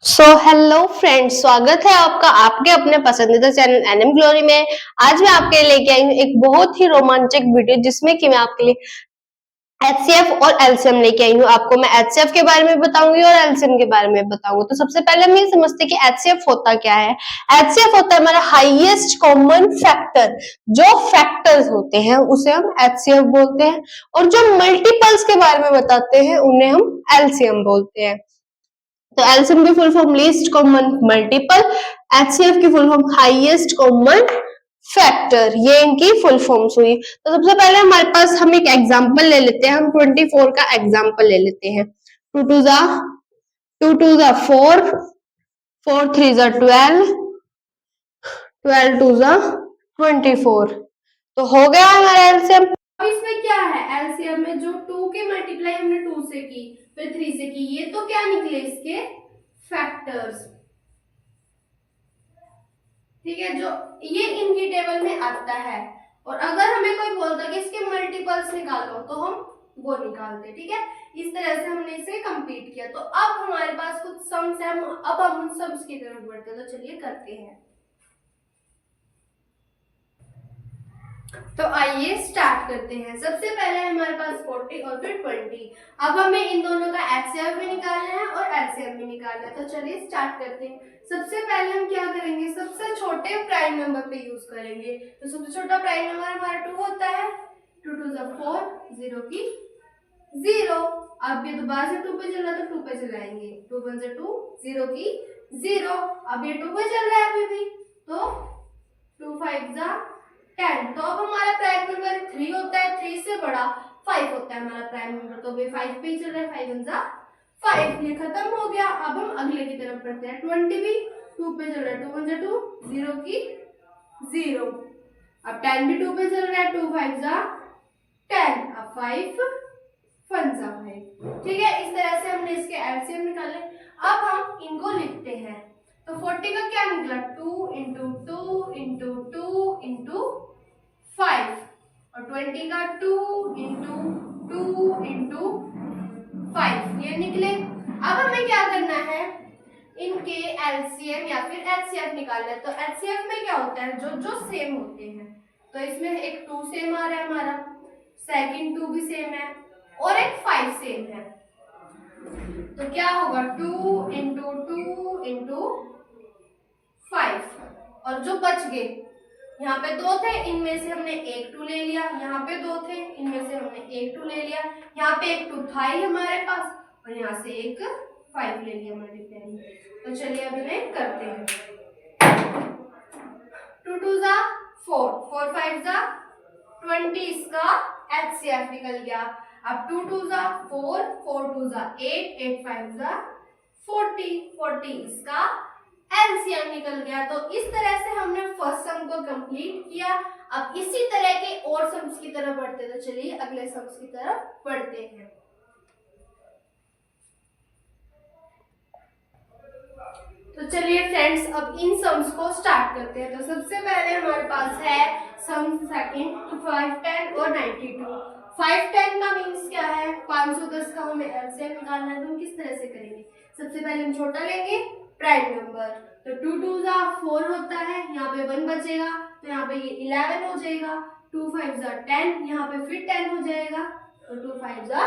Hello friends, स्वागत है आपका आपके अपने पसंदीदा चैनल एनएम ग्लोरी में। आज मैं आपके लिए लेके आई हूँ एक बहुत ही रोमांचक वीडियो जिसमें कि मैं आपके लिए एचसीएफ और एलसीएम लेके आई हूँ। आपको मैं एचसीएफ के बारे में बताऊंगी और एलसीएम के बारे में बताऊंगी। तो सबसे पहले हम ये समझते हैं कि एचसीएफ होता क्या है। एचसीएफ होता है हमारा हाईएस्ट कॉमन फैक्टर। जो फैक्टर्स होते हैं उसे हम एचसीएफ बोलते हैं और जो मल्टीपल्स के बारे में बताते हैं उन्हें हम एलसीएम बोलते हैं। तो एलसीएम की full form least common multiple, HCF की full form highest common factor, ये इनकी फुल फॉर्म्स हुई। तो सबसे पहले हमारे पास हम एक एग्जांपल ले लेते हैं। हम 24 का एग्जांपल ले लेते हैं। 2 टू जा 4, 4 3 जा 12, 12 टू जा 24। तो हो गया हमारा एलसीएम। अब इसमें क्या है, एलसीएम में जो 2 के मल्टीप्लाई हमने 2 से की फिर 3 से की, ये तो क्या निकले इसके फैक्टर्स। ठीक है, जो ये इनकी टेबल में आता है। और अगर हमें कोई बोलता कि इसके मल्टीपल्स निकालो तो हम वो निकालते। ठीक है, इस तरह से हमने इसे कंप्लीट किया। तो अब हमारे पास कुछ सम्स है, अब हम उन सम्स की तरफ बढ़ते हैं। तो चलिए करते हैं। तो आइए स्टार्ट करते हैं। सबसे पहले हमारे पास 40 और फिर 20। अब हमें इन दोनों का एचसीएफ भी निकालना है और एलसीएम भी निकालना है। तो चलिए स्टार्ट करते हैं। सबसे पहले हम क्या करेंगे, सबसे छोटे प्राइम नंबर पे यूज करेंगे। तो सबसे छोटा प्राइम नंबर हमारा 2 होता है। 2 टू जा 4, 0 की 0। अब ये दोबारा से 2 पे चल रहा है तो 2 पे चलाएंगे। 2 1 जा 2, 0 की 0। अब ये 2 पे चल रहा है अभी भी, तो 2 5 जा 10। तो अब हमारा प्राइम नंबर 3 होता है। 3 से बड़ा 5 होता है हमारा प्राइम नंबर। तो अभी 5 पे ही चल रहा है। 5 1 जा 5, ये खत्म हो गया। अब हम अगले की तरफ बढ़ते हैं। 20 भी 2 पे चल रहा है। 2 1 जा 2, 0 की 0। अब 10 भी 2 पे चल रहा है। 2 5 जा 10, अब 5 1 जा 5। ठीक है, इस तरह से हमने इसके एलसीएम निकाले। अब हम इनको लिखते हैं। तो 40 का क्या निकला, 2 इंटू 2 इंटू 2 इंटू 5, और 20 का 2 इंटू 2 इंटू 5, ये निकले। अब हमें क्या करना है, इनके एलसीएम या फिर एचसीएफ निकालना है। तो एचसीएफ में क्या होता है, जो जो सेम होते हैं। तो इसमें एक 2 सेम आ रहा है हमारा, सेकंड 2 भी सेम है और एक 5 सेम है। तो क्या होगा, 2 इंटू 2 इंटू 5, और जो बच गए, यहाँ पे 2 थे, इनमें से हमने एक 2 ले लिया। यहाँ पे 2 थे, इनमें से हमने एक 2 ले लिया। यहाँ पे एक 2 था ही हमारे पास, और यहाँ से एक 5 ले लिया मल्टीप्लाई। तो चलिए अभी मैं करते हैं। 2 2 जा 4, 4 5 जा 20, इसका एचसीएफ निकल गया। अब 2 2 जा 4, 4 2 जा 8, 8 5 जा 40, 40 इसका एलसीएम निकल गया। तो इस तरह से हमने फर्स्ट सम को कंप्लीट किया। अब इसी तरह के और सम्स की तरफ बढ़ते हैं। तो चलिए अगले सम्स की तरफ बढ़ते हैं। तो चलिए फ्रेंड्स, अब इन सम्स को स्टार्ट करते हैं। तो सबसे पहले हमारे पास है सम सेकंड, 5 10 और 92। 5 10 का मीन्स क्या है, 510 का हमें एलसीएम निकालना है। तो हम किस तरह से करेंगे, सबसे पहले हम छोटा लेंगे प्राइम नंबर। तो 2 2 जा 4 होता है, यहाँ पे 1 बचेगा, तो यहाँ पे ये 11 हो जाएगा। 2 5 जा 10, यहाँ पे फिर 10 हो जाएगा, तो 2 5 जा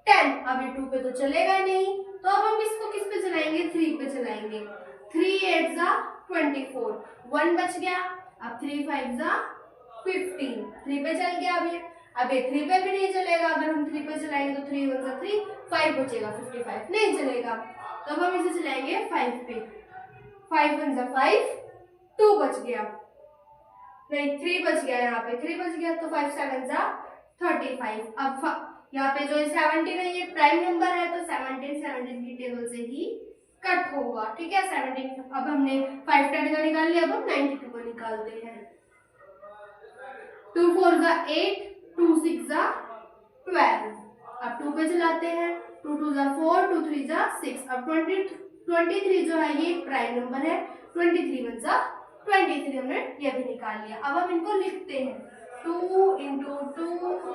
10। अब ये 2 पे तो चलेगा नहीं, तो अब हम इसको किस पे चलाएंगे, 3 पे चलाएंगे। 3 8 जा 24, 1 बच गया। अब 3 5 जा 15, 3 पे चल गया। अब ये 3 पे भी नहीं चलेगा। अगर हम 3 पे चलाएंगे तो 3 1 जा 3, 5 बचेगा, 55 नहीं चलेगा। तो अब हम इसे चलाएंगे 5 पे। 5 1 जा 5, 2 बच गया, नहीं 3 बच गया, यहाँ पे 3 बच गया, तो 5 7 जा 35। अब यहाँ पे जो 17 है ये प्राइम नंबर है, तो 17 की टेबल से ही कट होगा। ठीक है, 17। अब हमने 5 10 का निकाल लिया, अब हम 92 का निकालते हैं। 2 4 जा 8, 2 6 जा 12। अब 2 पे चलाते हैं। 2 2 जा 4, 2 3 जा 6। अब 23 जो है ये प्राइम नंबर है। 23 1 जा 23, हमने ये भी निकाल लिया। अब हम इनको लिखते हैं। 2 इंटू 2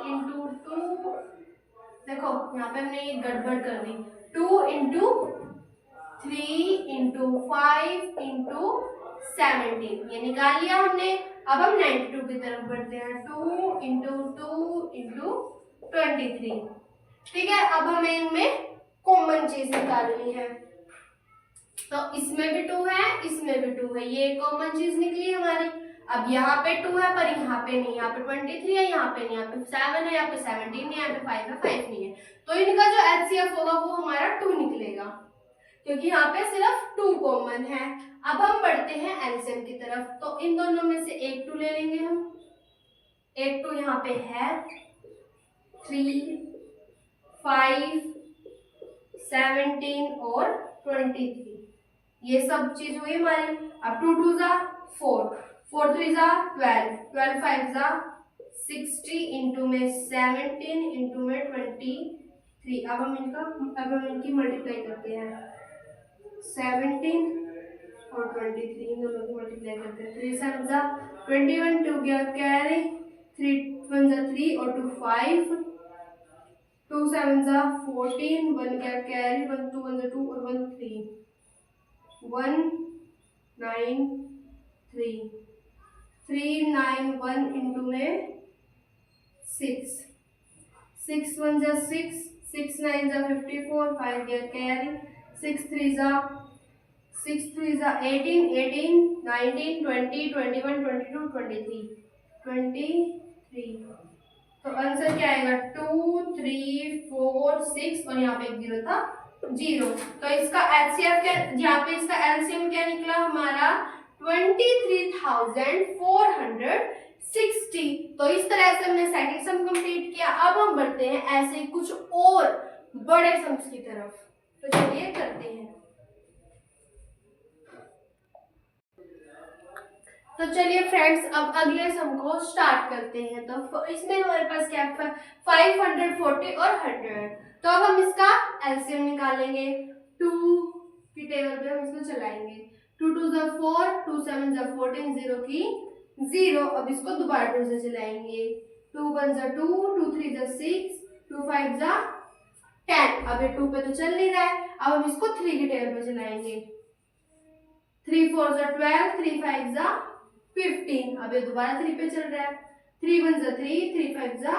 इंटू 2, देखो यहाँ पे हमने ये गड़बड़ कर दी। 2 इंटू 3 इंटू 5 इंटू 17, ये निकाल लिया हमने। अब हम 92 की तरफ बढ़ते हैं। 2 इंटू 2 इंटू 23, ठीक है। अब हमें इनमें कॉमन चीज निकालनी है, तो इसमें भी 2 है, इसमें भी 2 है, ये कॉमन चीज निकली हमारी। अब यहाँ पे 2 है पर यहाँ पे नहीं, यहाँ पे 23 है, यहाँ पे नहीं, यहाँ पे 7 है, यहाँ पे 17 है, यहाँ पे 5 है, 5 नहीं है, तो इनका जो HCF होगा वो हमारा 2 निकलेगा, क्योंकि यहाँ पे सिर्फ 2 कॉमन है। अब हम बढ़ते हैं एलसीएम की तरफ, तो इन दोनों में से एक 2 ले लेंगे हम। एक 2 यहाँ पे है, 3, 5, 17 और 23, ये सब चीज हुई हमारी। अब 2 2 जा 4, 4 3 जा 12, 12 5 जा 60 इंटू में 17 इंटू में 23। अब हम इनकी मल्टीप्लाई करते हैं, 17 और 23 इन दोनों की मल्टीप्लाई करते हैं। 3 7 जा 21, 2 गया कैरी, 3 1 जा 3 और 2 5, 2 7 जा 14, 1 गया कैरी, 1 2 1 जा 2 और 1 3, 1 9 3, 3 9 1 इंटू में 6, 6 1 जा 6, 6 9 जा 54, 5 गया कैरी, 6 3 जा 18, 18 19 20 21 22 23, 23, तो आंसर क्या आएगा 2 3 4 6 और यहाँ पे एक 0 था, 0। तो इसका HCF क्या, यहाँ पे इसका LCM क्या निकला हमारा 23,460। तो इस तरह से हमने सेकंड सम कंप्लीट किया। अब हम बढ़ते हैं ऐसे कुछ और बड़े सम्स की तरफ, तो चलिए करते हैं। तो चलिए फ्रेंड्स, अब अगले सम को स्टार्ट करते हैं। तो इसमें हमारे पास क्या है 540 और 100। तो अब हम इसका एलसीएम निकालेंगे। 2 की टेबल पे हम इसको चलाएंगे। 2 2 जा 4, 2 7 जा 14, 0 की 0। अब इसको दोबारा 2 से चलाएंगे। 2 1 जा 2, 2 3 जा 6, 2 5 जा 10। अब ये 2 पे तो चल नहीं रहा है, अब हम इसको 3 की टेबल पे चलाएंगे। 3 4 जा 12, 3 5 जा 15। अब ये दोबारा 3 पे चल रहा है। 3 1 जा 3, 3 5 जा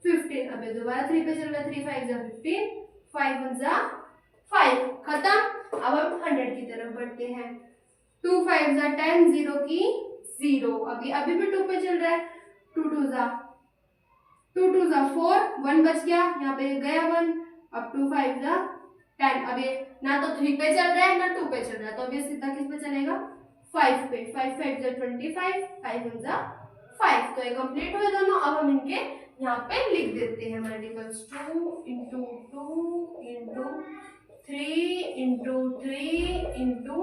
15। अब ये दोबारा 3 पे चल रहा है। 3 5 जा 15, 5 1 जा 5। खत्म। अब हम 100 की तरफ बढ़ते हैं। 2 5 जा 10, 0 की 0। अभी भी 2 पे चल रहा है। 2 2 जा 4, 1 बच गया, यहाँ पे गया 1। अब 2 5 जा 10। अब ये ना तो 3 पे चल रहा है ना 2 पे चल रहा है, तो अब ये सीधा किस पे चलेगा 5 पे। 5 5 जा 25, 5 1 जा 5। तो ये कंप्लीट हुए दोनों। अब हम इनके यहाँ पे लिख देते हैं multiples. 2 into 2 into 3 into 3 into,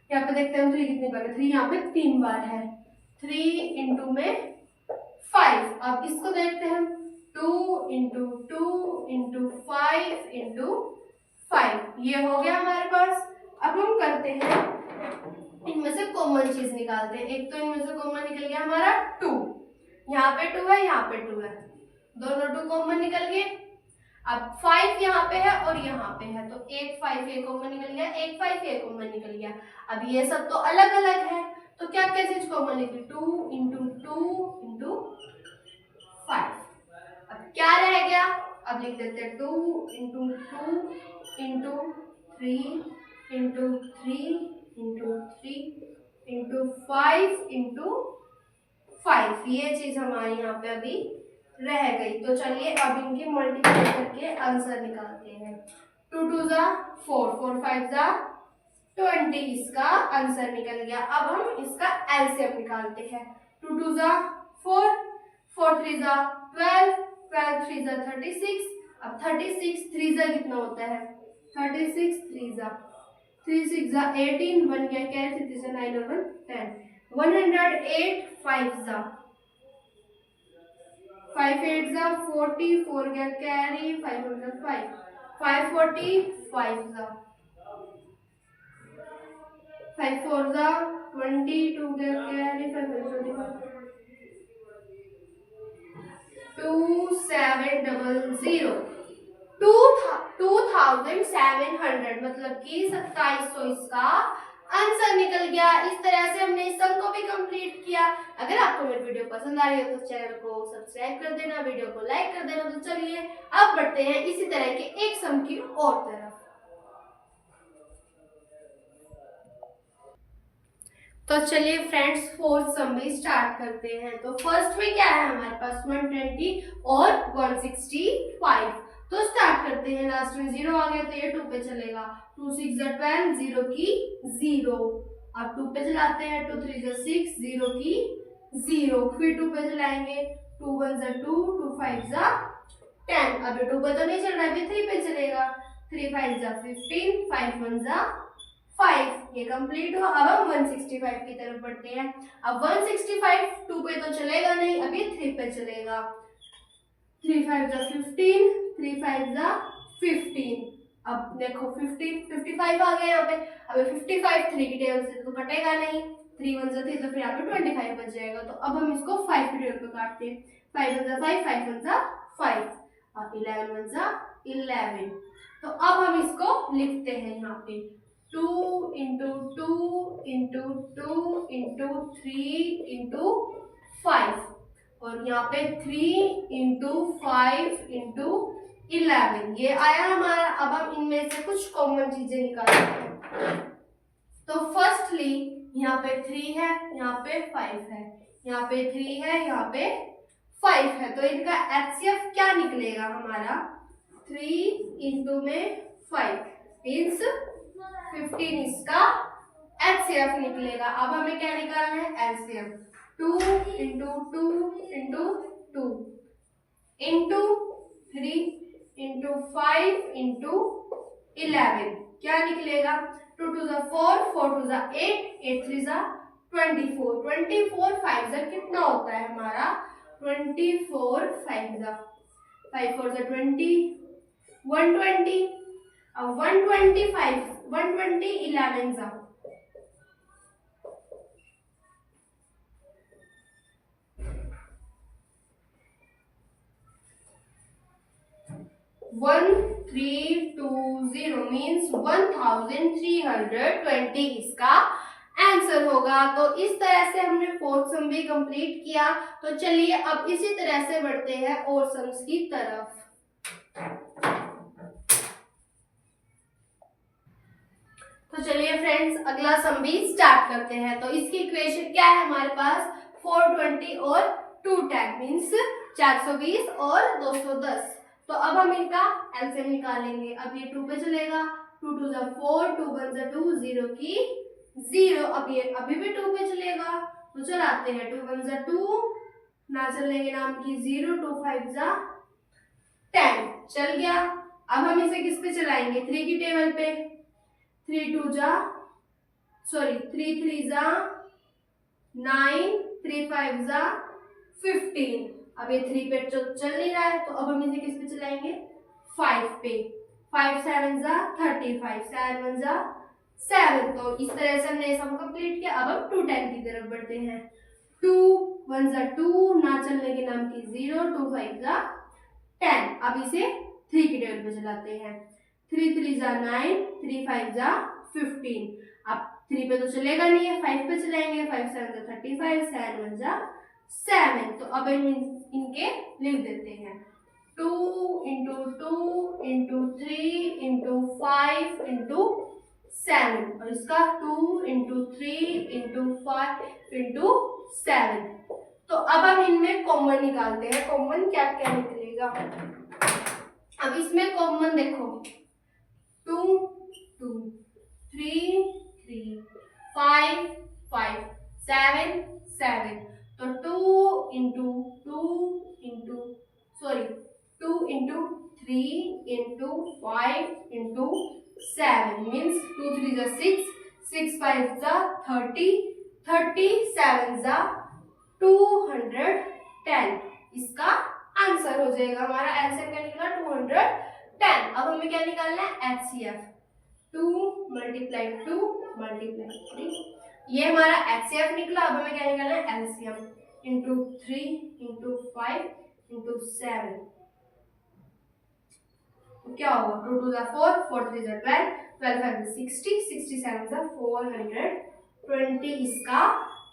यहाँ पे देखते हैं 3 कितनी बार है। 3 यहाँ पे 3 बार है। 3 इंटू में 5। अब इसको देखते हैं 2 इंटू 2 इंटू 5 इंटू 5। ये हो गया हमारे पास। अब हम करते हैं इनमें से कॉमन चीज निकालते हैं। एक तो इनमें से कॉमन निकल गया हमारा 2, यहाँ पे 2 है, यहाँ पे 2 है, दोनों 2 कॉमन निकल गए। अब 5 यहाँ पे है और यहाँ पे है, तो एक 5 ये कॉमन निकल गया, एक 5 ये कॉमन निकल गया। अब ये सब तो अलग अलग है, तो क्या क्या चीज कॉमन निकली 2 इंटू 2 इंटू 5। अब क्या रह गया, अब लिख देते हैं 2 into 2 into 3 into 3 into 3 into 5 into 5। ये चीज हमारी यहाँ पे अभी रह गई। तो चलिए अब इनकी मल्टीप्लाई करके आंसर निकालते हैं। 2 2 जा 4, 4 5 जा 20, इसका आंसर निकल गया। अब हम इसका एलसीएम निकालते हैं। 2 2 जा 4, 4 3 जा 12, 12 3 जा 36। अब 36 3 जा कितना होता है 36, 3 जा 3 6 जा 18, 1 क्या क्या है 3 9 और 1 10, 108, 5 जा 5 8 जा 40, 4 गया कैरी, 5 1 जा 5, 540, 5 जा 5 4 जा 20, 2 गया कैरी, 5 1 25, 2700। 2700 मतलब कि 2700 इसका आंसर निकल गया। इस तरह से हमने इस सम को भी कंप्लीट किया। अगर आपको मेरी वीडियो पसंद आ रही हो तो चैनल को सब्सक्राइब कर देना, वीडियो को लाइक कर देना। तो चलिए अब बढ़ते हैं इसी तरह के एक सम की और तरफ। तो चलिए फ्रेंड्स फोर्थ सम भी स्टार्ट करते हैं। तो फर्स्ट में क्या है हमारे पास 120 और 165। तो स्टार्ट करते हैं। लास्ट में 0 आ गया तो ये 2 पे चलेगा। 2 6 12, 0 की 0। अब 2 पे चलाते हैं। 2 3 6, 0 की 0। फिर 2 पे चलाएंगे। 2 1 2, 2 5 10। अभी 2 पे तो नहीं चल रहा, अभी 3 पे चलेगा। 3 5 15, 5 1 5। ये कंप्लीट हुआ। अब हम 165 की तरफ बढ़ते हैं। अब 165 2 पे तो चलेगा नहीं, अभी 3 पे चलेगा। 3 5 15, 3 5 15। अब देखो 50 55 आ गया यहाँ पे। अब 55 3 की टेबल से तो कटेगा नहीं। 3 1 3 तो फिर यहाँ पे 25 बच जाएगा। तो अब हम इसको 5 की टेबल पे काटते हैं। 5 1 5, 5 1 5 और 11 1 11। तो अब हम इसको लिखते हैं यहाँ पे 2 इंटू 2 इंटू 2 इंटू 3 इंटू 5 और यहाँ पे 3 इंटू 5 इंटू 11 ये आया हमारा। अब हम इनमें से कुछ कॉमन चीजें निकालते हैं। तो फर्स्टली यहाँ पे 3 है, यहाँ पे 5 है, यहाँ पे 3 है, यहाँ पे 5 है। तो इनका एचसीएफ क्या निकलेगा हमारा 3 इंटू में 5 मीन्स 15 इसका एचसीएफ निकलेगा। अब हमें क्या निकालना है LCM. 2 into 2 into 2 into 3 into 5 into 11 क्या निकलेगा 2 2 4, 4 2 8, 8 3 24, 24 5 कितना होता है हमारा 24 5 5 4 20, 120। अब 125 120 11 1320 मीन्स 1320 इसका आंसर होगा। तो इस तरह से हमने फोर्थ सम भी कंप्लीट किया। तो चलिए अब इसी तरह से बढ़ते हैं और सम्स की तरफ। तो चलिए फ्रेंड्स अगला सम भी स्टार्ट करते हैं। तो इसकी इक्वेशन क्या है हमारे पास 420 और 210 मीन्स 420 और 210। तो अब हम इनका एलसीएम निकालेंगे। अब ये 2 पे चलेगा। 2 2 4, 2 1 2, 0 की 0। अब ये अभी भी 2 पे चलेगा। तो चलाते हैं 2 1 2 ना चलेंगे नाम की 0, 2 5 10 चल गया। अब हम इसे किस पे चलाएंगे 3 की टेबल पे। 3 2 3 3 9, 3 5 15। अब ये 3 पे चल नहीं रहा है तो अब हम इसे किस पे चलाएंगे 5 पे। 5 7 35, 7 1 7। तो इस तरह से हमने सम कंप्लीट किया। अब हम 210 की तरफ बढ़ते हैं। 2 1 2 ना चलने के नाम की 0, 2 5 10। अब इसे 3 की टेबल पे चलाते हैं। 3 3 9, 3 5 15। अब 3 पे तो चलेगा नहीं है 5 पे चलाएंगे। 5 7 35, 7 1 7। तो अब हम इनके लिख देते हैं 2 इंटू 2 इंटू 3 इंटू 5 इंटू 7 और इसका 2 इंटू 3 इंटू 5 इंटू 7। तो अब हम इनमें कॉमन निकालते हैं। कॉमन क्या क्या निकलेगा। अब इसमें कॉमन देखो 2 2 3 3 5 5 7 7। तो 2 इंटू 3 इंटू 5 इंटू 7 मीन्स 2 3 6, 6 5 30, 37 210। इसका आंसर हो जाएगा हमारा एलसीएम का निकला 210। अब हमें क्या निकालना है एचसीएफ 2 मल्टीप्लाई 2 मल्टीप्लाई 3। ये हमारा एचसीएफ निकला। अब हमें क्या निकालना है एलसीएम इंटू 3 इंटू 5 इंटू 7। तो क्या होगा, 2 2 4, 4 3 12, 12 5 60, 67 420 इसका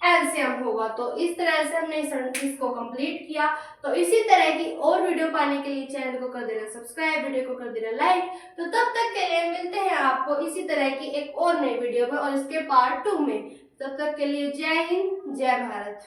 एलसीएम होगा। तो इस तरह से हमने इस 37 को कंप्लीट किया। तो इसी तरह की और वीडियो पाने के लिए चैनल को कर देना सब्सक्राइब, वीडियो को कर देना लाइक। तो तब तक के लिए मिलते हैं आपको इसी तरह की एक और नई वीडियो में और इसके पार्ट 2 में। तब तक के लिए जय हिंद, जय भारत।